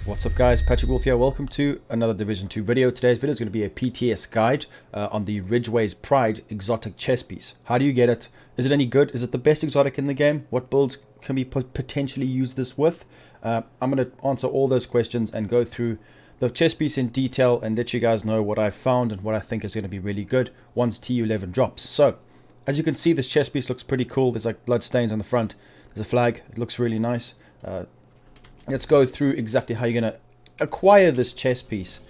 What's up guys, Patrick Wolf here. Welcome to another Division 2 video. Today's video is going to be a PTS guide on the Ridgeways Pride exotic chess piece. How do you get it? Is it any good? Is it the best exotic in the game? What builds can we potentially use this with? I'm going to answer all those questions and go through the chess piece in detail and let you guys know what I've found and what I think is going to be really good once TU11 drops. So, as you can see, this chess piece looks pretty cool. There's like blood stains on the front. There's a flag. It looks really nice. Let's go through exactly how you're going to acquire this chess piece.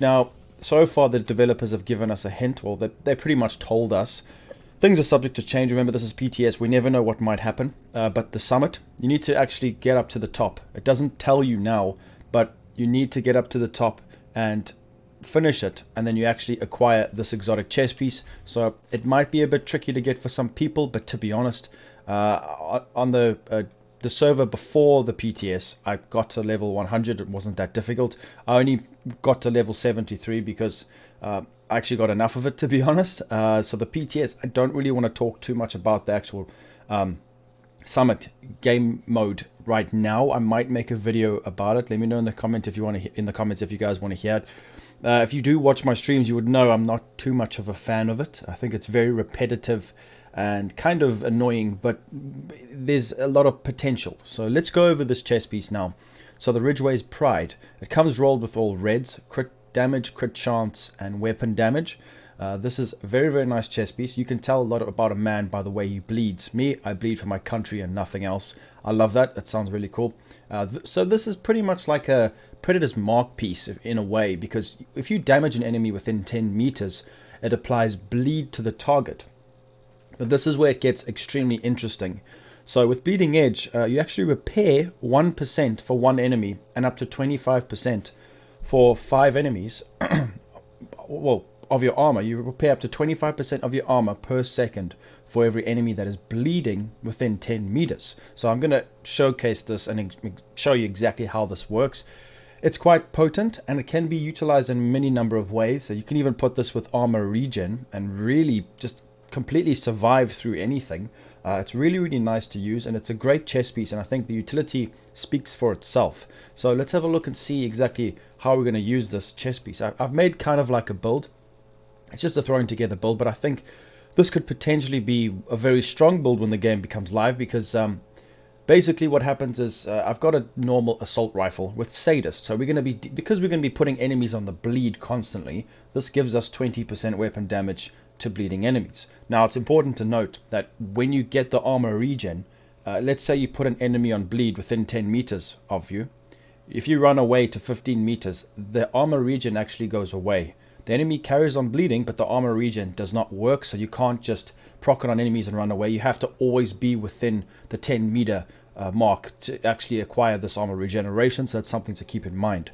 Now, so far the developers have given us a hint, well, they pretty much told us. Things are subject to change. Remember, this is PTS. We never know what might happen. But the summit, you need to actually get up to the top. It doesn't tell you now, but you need to get up to the top and finish it. And then you actually acquire this exotic chess piece. So it might be a bit tricky to get for some people, but to be honest, on the server before the PTS, I got to level 100. It wasn't that difficult. I only got to level 73 because I actually got enough of it, to be honest. So the PTS, I don't really want to talk too much about the actual summit game mode right now. I might make a video about it. Let me know in the comment if you want to. In the comments if you guys want to hear it. If you do watch my streams, you would know I'm not too much of a fan of it. I think it's very repetitive and kind of annoying, but there's a lot of potential. So let's go over this chess piece now. So the Ridgeways Pride, it comes rolled with all reds, crit damage, crit chance, and weapon damage. This is a very, very nice chess piece. You can tell a lot about a man by the way he bleeds. Me, I bleed for my country and nothing else. I love that. That sounds really cool. So this is pretty much like a Predator's Mark piece in a way, because if you damage an enemy within 10 meters, it applies bleed to the target. But this is where it gets extremely interesting. So with Bleeding Edge, you actually repair 1% for one enemy and up to 25% for 5 enemies. Well, of your armor. You repair up to 25% of your armor per second for every enemy that is bleeding within 10 meters. So I'm going to showcase this and show you exactly how this works. It's quite potent and it can be utilized in many number of ways. So you can even put this with armor regen and really just completely survive through anything. It's really, really nice to use, and it's a great chess piece, and I think the utility speaks for itself. So let's have a look and see exactly how we're going to use this chess piece. I've made kind of like a build. It's just a thrown together build, but I think this could potentially be a very strong build when the game becomes live, because basically what happens is I've got a normal assault rifle with sadist. So because we're going to be putting enemies on the bleed constantly, this gives us 20% weapon damage to bleeding enemies. Now it's important to note that when you get the armor regen, let's say you put an enemy on bleed within 10 meters of you. If you run away to 15 meters, the armor regen actually goes away. The enemy carries on bleeding, but the armor regen does not work, so you can't just proc it on enemies and run away. You have to always be within the 10 meter mark to actually acquire this armor regeneration, so that's something to keep in mind.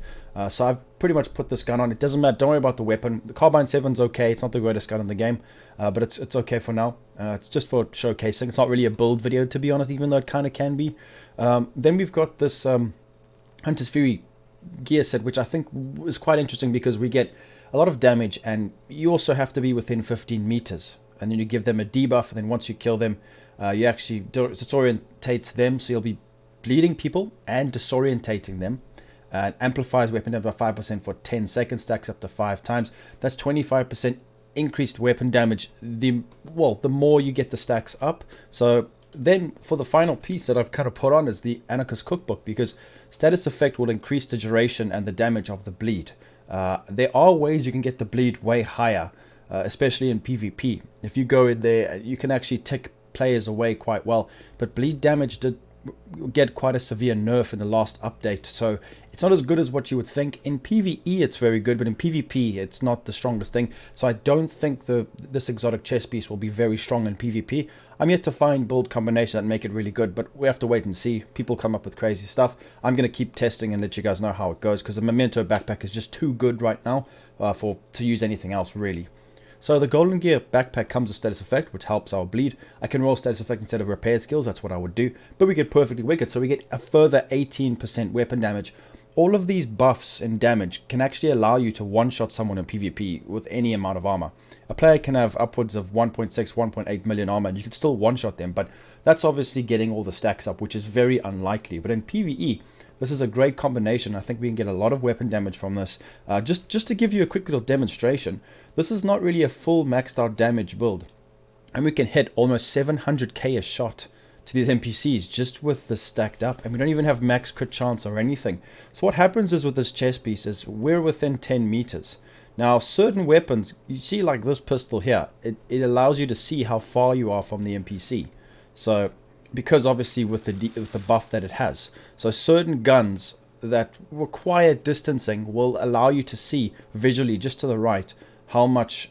So I've pretty much put this gun on. It doesn't matter, don't worry about the weapon. The Carbine 7's okay, it's not the greatest gun in the game, but it's okay for now. It's just for showcasing. It's not really a build video, to be honest, even though it kind of can be. Then we've got this Hunter's Fury gear set, which I think is quite interesting because we get a lot of damage, and you also have to be within 15 meters. And then you give them a debuff, and then once you kill them, you actually disorientate them, so you'll be bleeding people and disorientating them. Amplifies weapon damage by 5% for 10 seconds, stacks up to 5 times. That's 25% increased weapon damage. The more you get the stacks up. So then for the final piece that I've kind of put on is the Anarchist Cookbook, because status effect will increase the duration and the damage of the bleed. There are ways you can get the bleed way higher, especially in PvP. If you go in there, you can actually tick players away quite well, but bleed damage did get quite a severe nerf in the last update, so it's not as good as what you would think. In PvE it's very good, but in PvP it's not the strongest thing, so I don't think this exotic chess piece will be very strong in PvP. I'm yet to find build combinations that make it really good, but we have to wait and see. People come up with crazy stuff. I'm going to keep testing and let you guys know how it goes, because the Memento backpack is just too good right now to use anything else really. So the Golden Gear backpack comes with status effect, which helps our bleed. I can roll status effect instead of repair skills, that's what I would do. But we get Perfectly Wicked, so we get a further 18% weapon damage. All of these buffs and damage can actually allow you to one-shot someone in PvP with any amount of armor. A player can have upwards of 1.6, 1.8 million armor, and you can still one-shot them, but that's obviously getting all the stacks up, which is very unlikely. But in PvE, this is a great combination. I think we can get a lot of weapon damage from this. Just to give you a quick little demonstration, this is not really a full maxed out damage build. And we can hit almost 700k a shot to these NPCs just with this stacked up, and we don't even have max crit chance or anything. So what happens is with this chest piece is we're within 10 meters. Now certain weapons, you see like this pistol here, it allows you to see how far you are from the NPC. So because obviously with the buff that it has, so certain guns that require distancing will allow you to see visually just to the right how much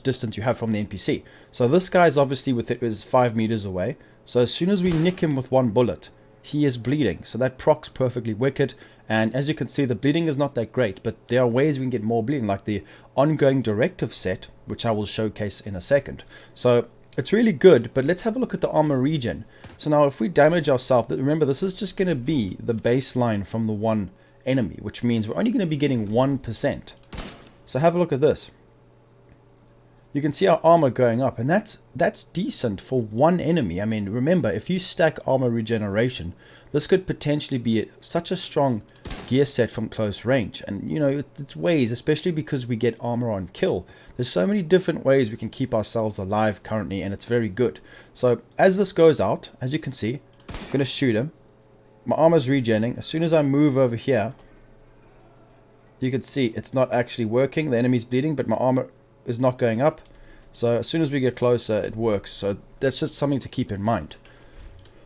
distance you have from the NPC. So this guy's obviously is 5 meters away. So as soon as we nick him with one bullet, he is bleeding. So that procs perfectly wicked. And as you can see, the bleeding is not that great, but there are ways we can get more bleeding, like the ongoing directive set, which I will showcase in a second. So it's really good, but let's have a look at the armor regen. So now if we damage ourselves, remember this is just going to be the baseline from the one enemy, which means we're only going to be getting 1%. So have a look at this. You can see our armor going up, and that's decent for one enemy. I mean, remember, if you stack armor regeneration, this could potentially be such a strong gear set from close range. And you know, it's ways, especially because we get armor on kill. There's so many different ways we can keep ourselves alive currently, and it's very good. So as this goes out, as you can see, I'm gonna shoot him. My armor's regenning. As soon as I move over here, you can see it's not actually working. The enemy's bleeding, but my armor is not going up. So as soon as we get closer, it works. So that's just something to keep in mind.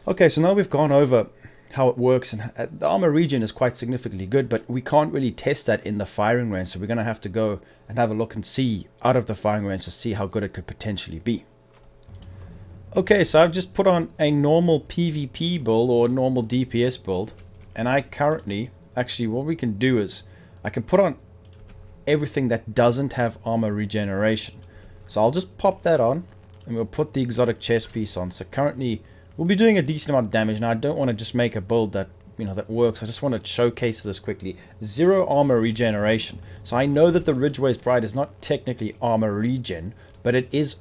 Okay, so now we've gone over how it works, and the armor regen is quite significantly good, but we can't really test that in the firing range. So we're going to have to go and have a look and see out of the firing range to see how good it could potentially be. Okay, so I've just put on a normal PvP build or normal DPS build, and I currently, actually what we can do is I can put on everything that doesn't have armor regeneration. So I'll just pop that on, and we'll put the exotic chest piece on. So currently we'll be doing a decent amount of damage. Now I don't want to just make a build that that works. I just want to showcase this quickly. 0 armor regeneration. So I know that the Ridgeways Pride is not technically armor regen, but it is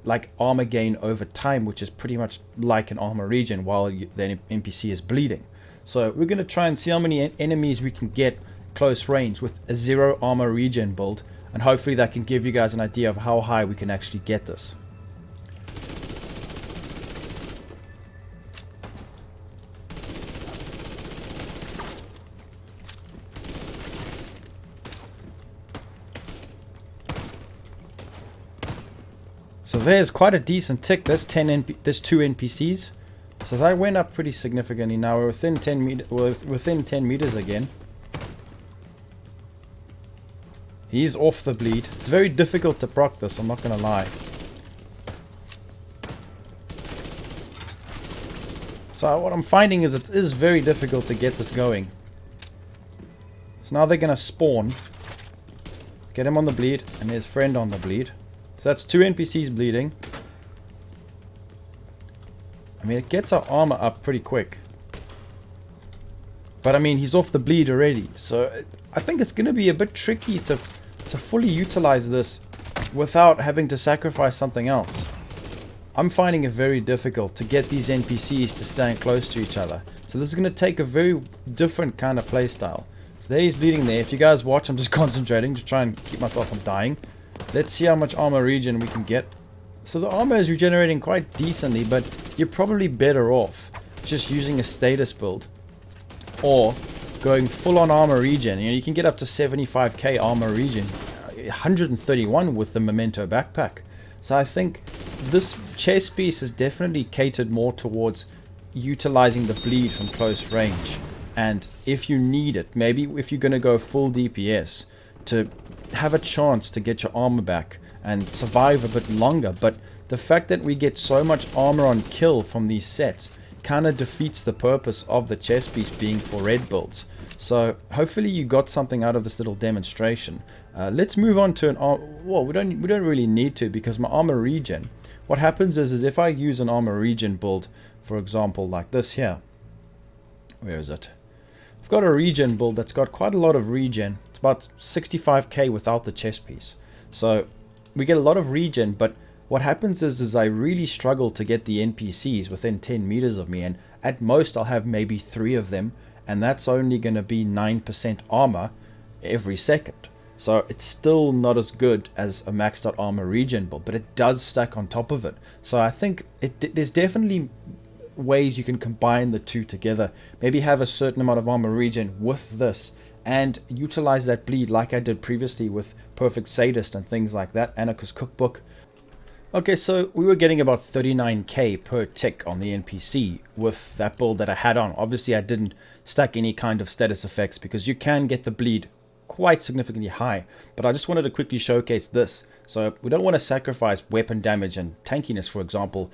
like armor gain over time, which is pretty much like an armor regen while the NPC is bleeding. So we're going to try and see how many enemies we can get close range with a 0 armor regen build, and hopefully that can give you guys an idea of how high we can actually get this. So there's quite a decent tick. There's 2 NPCs. So that went up pretty significantly. Now we're within 10 meters again. He's off the bleed. It's very difficult to proc this, I'm not going to lie. So what I'm finding is it is very difficult to get this going. So now they're going to spawn. Get him on the bleed, and his friend on the bleed. So that's 2 NPCs bleeding. I mean, it gets our armor up pretty quick. But I mean, he's off the bleed already. So I think it's going to be a bit tricky to fully utilize this without having to sacrifice something else. I'm finding it very difficult to get these NPCs to stand close to each other. So this is going to take a very different kind of playstyle. So there he's bleeding there. If you guys watch, I'm just concentrating to try and keep myself from dying. Let's see how much armor regen we can get. So the armor is regenerating quite decently, but you're probably better off just using a status build or going full on armor regen. You can get up to 75k armor regen, 131 with the memento backpack. So I think this chest piece is definitely catered more towards utilizing the bleed from close range. And if you need it, maybe if you're going to go full DPS, to have a chance to get your armor back and survive a bit longer. But the fact that we get so much armor on kill from these sets kind of defeats the purpose of the chest piece being for red builds. So hopefully you got something out of this little demonstration. Let's move on to well, we don't really need to, because my armor regen, what happens is if I use an armor regen build, for example like this here, where is it? I've got a regen build that's got quite a lot of regen. It's about 65k without the chest piece. So we get a lot of regen, but what happens is I really struggle to get the NPCs within 10 meters of me, and at most I'll have maybe 3 of them, and that's only going to be 9% armor every second. So it's still not as good as a maxed out armor regen build, but it does stack on top of it. So I think there's definitely ways you can combine the two together. Maybe have a certain amount of armor regen with this and utilize that bleed like I did previously with Perfect Sadist and things like that, Anarchist Cookbook. Okay, so we were getting about 39k per tick on the NPC with that build that I had on. Obviously I didn't stack any kind of status effects because you can get the bleed quite significantly high, but I just wanted to quickly showcase this. So we don't want to sacrifice weapon damage and tankiness, for example,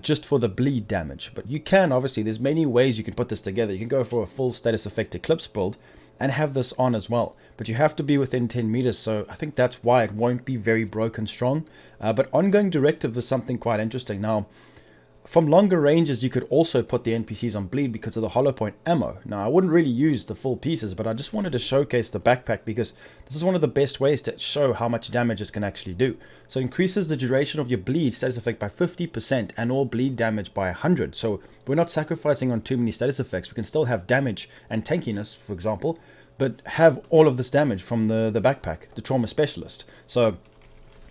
just for the bleed damage, but you can, obviously there's many ways you can put this together. You can go for a full status effect Eclipse build and have this on as well, but you have to be within 10 meters, so I think that's why it won't be very broken strong. But ongoing directive is something quite interesting. Now from longer ranges you could also put the NPCs on bleed because of the hollow point ammo. Now I wouldn't really use the full pieces, but I just wanted to showcase the backpack because this is one of the best ways to show how much damage it can actually do. So it increases the duration of your bleed status effect by 50% and all bleed damage by 100. So we're not sacrificing on too many status effects. We can still have damage and tankiness, for example, but have all of this damage from the backpack, the Trauma Specialist. So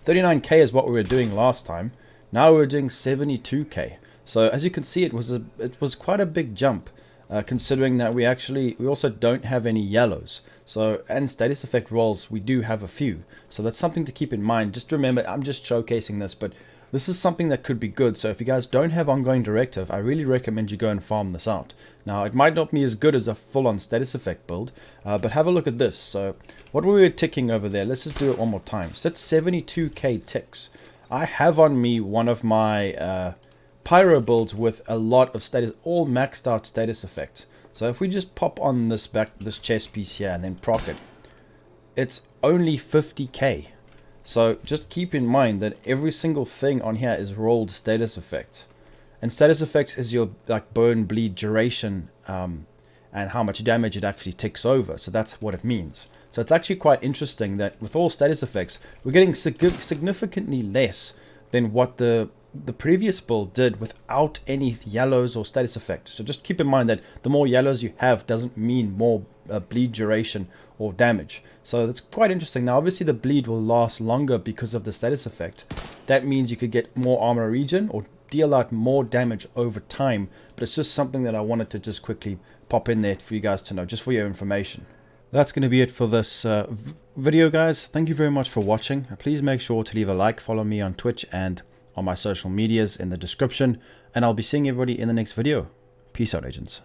39k is what we were doing last time. Now we're doing 72k. So as you can see, it was quite a big jump, considering that we also don't have any yellows. So, and status effect rolls, we do have a few. So that's something to keep in mind. Just remember, I'm just showcasing this, but this is something that could be good. So if you guys don't have ongoing directive, I really recommend you go and farm this out. Now it might not be as good as a full-on status effect build, but have a look at this. So what we were ticking over there, let's just do it one more time. So that's 72k ticks. I have on me one of my pyro builds with a lot of status, all maxed out status effects. So if we just pop on this chest piece here and then proc it, it's only 50k. So just keep in mind that every single thing on here is rolled status effects, and status effects is your like burn, bleed, duration, and how much damage it actually ticks over. So that's what it means. So it's actually quite interesting that with all status effects we're getting significantly less than what the previous build did without any yellows or status effects. So just keep in mind that the more yellows you have doesn't mean more bleed duration or damage. So that's quite interesting. Now obviously the bleed will last longer because of the status effect. That means you could get more armor regen or deal out more damage over time, but it's just something that I wanted to just quickly pop in there for you guys to know, just for your information. That's going to be it for this video, guys. Thank you very much for watching. Please make sure to leave a like, follow me on Twitch and on my social medias in the description, and I'll be seeing everybody in the next video. Peace out, agents.